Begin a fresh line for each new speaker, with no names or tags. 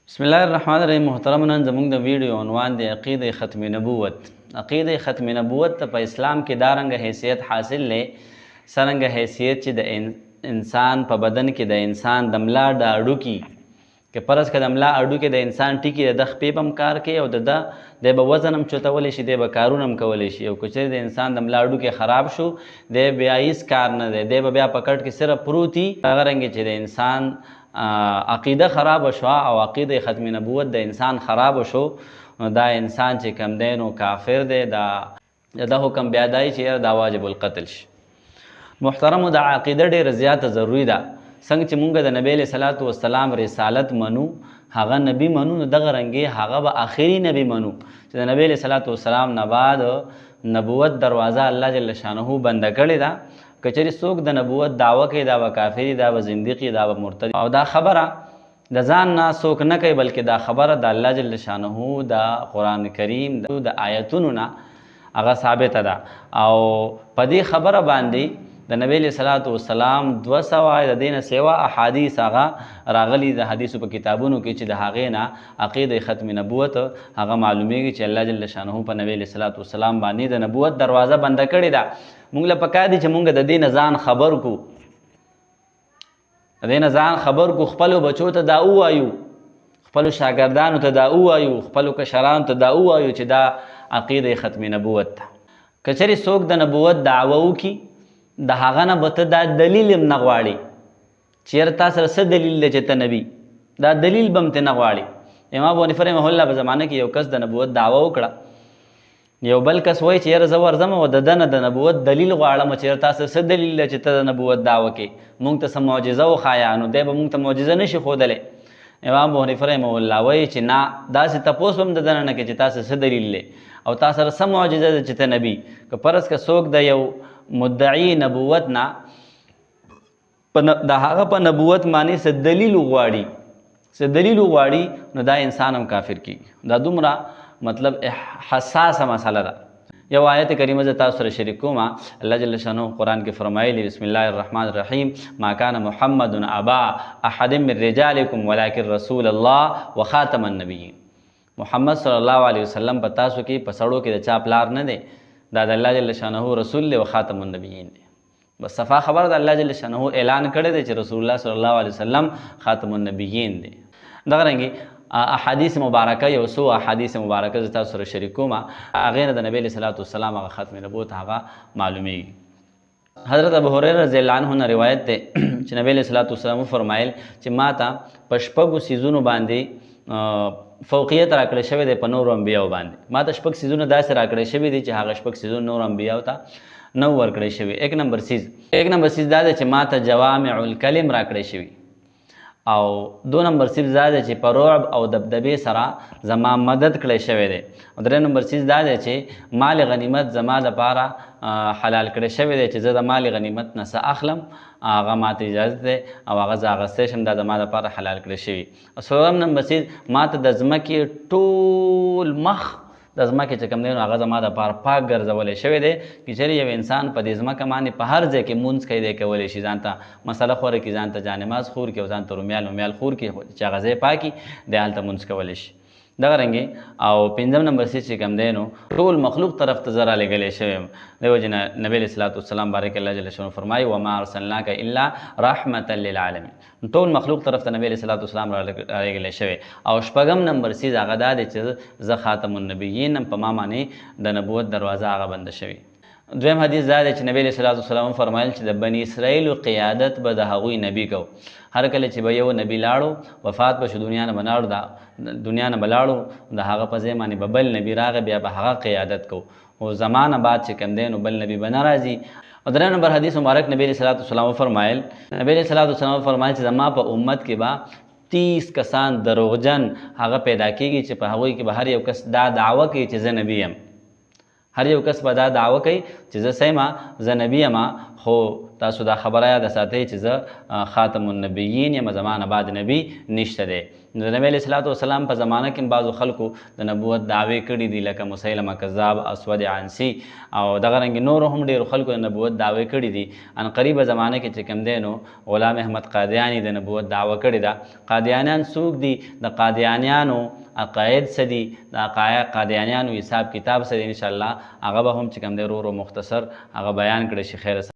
بسم الله الرحمن الرحیم. محترم، نن زموږ د ویډیو عنوان دی عقیده ختم نبوت. عقیده ختم نبوت ته په اسلام کې دارنګه حیثیت حاصل لې سرنګه حیثیت چې د انسان په بدن کې د انسان د ملا د اډوکی کې پرس کې د ملا اډوکی د انسان ټیکی د خپې بم کار کوي او د به وزن هم چتولی شي، د به کارونه هم کولی شي. او کچې د انسان د ملا اډوکی خراب شو د بیا هیڅ کار نه دی، د به بیا پکټ کې صرف پروتي هغه رنګ چې د انسان عقیده خراب شو او عقیده ختم نبوت د انسان خراب شو، دا انسان چې کم دی نو کافر دی. دا حکم بیا دی چې دا واجب القتل شي. محترمو، دا عقیده ډېره زیاته ضروری ده. څنګه چې مونږ د نبی علیه صلات وسلام رسالت منو، هغه نبی منو، نو دغه رنګې هغه به آخري نبی منو چې د نبی علیه صلات وسلام نه بعد نبوت دروازه الله جل شانه بنده کړې ده. کچری څوک د نبوت دعوه کوي دا به کافری، دا به زندقي، دا به مرتد. او دا خبره د ځان نه څوک نه کوي، بلکې دا خبره د الله جل شانه د قرآن کریم د آیتونو نه هغه ثابته ده. او په دې خبره باندې د نبی علیه صلات وسلام 200 د دې نه سوا احادیث هغه راغلي د حدیثو په کتابونو کې چې د هغې نه عقیده ختم نبوت هغه معلومیږي چې الله جل شانه په نبی علیه صلات وسلام باندې د نبوت دروازه بنده کړې ده. مونږ له پکار دي چې مونږ د دې نه ځان خبر کو، د دې نه ځان خبر کو، خپلو بچو ته دا ووایو، خپلو شاګردانو ته دا ووایو، خپلو کشرانو ته دا ووایو چې دا عقیده ختم نبوت ده. کچرې څوک د نبوت دعوه وکړي، د هغه نه به ته دا دلیل هم نه غواړي چېرې تا سره څه دلیل دی چې ته نبي، دا دلیل به هم ته نه غواړي. امام ابو حنیفه رحمه الله په زمانه کې یو کس د نبوت دعوه وکړه، یو بل کس وایي چې یاره زه ورځم او د ده نه د نبوت دلیل غواړم چې تا سره څه دلیل دی چې ته د نبوت دعوه کې مونږ ته څه معجزه وښایه. نو دی به مونږ ته معجزه نشي ښودلی. امام ابو حنیفه رحمه الله وایي چې نه، داسې تپوس به هم د ده نه کوي چې تا سره څه دلیل دی او تا سره څه معجزه ده چې ته نبي. که فرض که څوک د یو مدعی نبوت نه د هغه په نبوت باندې څه دلیل وغواړي نو دا انسان هم کافر کیږي. دا دومره مطلب حساسه مسله ده. یو آیت کریمه زه تاسو سره شریک کوم. الله جل شانه قرآن کې فرمایلی بسم الله الرحمن الرحیم ما کان محمد ابا احد من رجالکم ولکن رسول الله وخاتم النبیین. محمد صلی الله علیه وسلم په تاسو کې په سړو کې د چا پلار نه دی، دا د الله جل شانه رسول دی او خاتم النبیین دی. بس صفا خبر د الله جل شانه اعلان کړی دی چې رسول الله صلی الله علیه وسلم خاتم النبیین دی. دغه رنګې احادیث مبارکه، یو څو احادیث مبارکه زه تاسو سره شریک کوم. هغې نه د نبی علیه صلات وسلام هغه ختم نبوت هغه معلومیږي. حضرت ابو هریره رضی الله عنه نه روایت دی چې نبی علیه صلات وسلام فرمایل چې ما ته په شپږو څیزونو باندې فوقیت راکړی شوی دی په نورو انبیاو باندې. ما ته شپږ څیزونه داسې راکړی شوي دي چې هغه شپږ څیزونه نورو انبیاو ته نه ورکړی شوي. ایک نمبر چیز دا دی چې ما ته جوامع الکلم راکړی شوي. او 2 نمبر چیز دا دی چې په رعب او دبدبې سره زما مدد کړی شوی دی. او 3 نمبر چیز دا دی چې مال غنیمت زما لپاره حلال کړی شوی دی چې زه د مال غنیمت نه څه اخلم هغه ماته اجازه دی او هغه زه اخیستی شم، دا زما لپاره حلال کړی شوي. او 4 نمبر چیز ما ته د ځمکې ټول مخ د ځمکې چې کوم دی نو هغه زما دپاره پاک ګرځولی شوی دی. که چېرې یو انسان په دې ځمکه باندې په هر ځای کې مونځ کوي دی کولی شي، ځان ته مسله خوره کړي، ځان ته جانماز خور کړي او ځان ته رومیال خور کړي چې هغه ځای پاکي دی هلته مونځ کولی شي. دغه رنګې او 5 نمبر چې کوم دی نو ټول مخلوق طرف ته زه رالیږلی شوی یم. دی وجې نه نبی علیه صلات وسلام بارک الله جل شانه فرمایي وما ارسلناک الا رحمة للعالمین. ټول مخلوق طرف ته نبی علیه صلات وسلام رالیږلی شوی. او 6 نمبر چیز هغه دا دی چې زه خاتم النبیین په ما باندې د نبوت دروازه هغه بنده شوي. 2م حدیث دا دی چې نبی علیه صلات وسلام فرمایل چې د بني اسرائیلو قیادت به د هغوی نبی کو. هر کله چې به یو نبی لاړو وفات به شو، دنیا نه به لاړو، د هغه په ځای باندې به بل نبی راغی، بیا به هغه قیادت کو. او زمانه بعد چې کوم دی نو بل نبی به نه راځي. او 3 نمبر حدیث مبارک نبی علیه صلات وسلام فرمایل چې زما په امت کې به 30 کسان دروغجن هغه پیدا کېږي چې په هغوی کې به هر یو کس دا دعوه کوي چې زه نبی یم. هر یو کس به دا دعوه کوي چې زه سیمه زه نبی یمه، خو تاسو دا خبره یاده ساتئ چې زه خاتم النبیین یم، زما نه بعد نبی نشته دی. نو د نبی علیه صلات وسلام په زمانه کې بعضو خلکو د نبوت دعوې کړي دي، لکه مسیلمه کذاب، اسود عنسی او دغه رنګې نورو هم ډېرو خلکو د نبوت دعوې کړي دي. ان قریبه زمانه کې چې کوم دی نو غلام احمد قادیانی د نبوت دعوه کړې ده. قادیانیان څوک دي؟ د قادیانیانو عقاید څه دي، د قادیانیانو حساب کتاب څه دی، انشاءالله هغه به هم چې کوم دی ورو مختصر هغه بیان کړی شي. خیر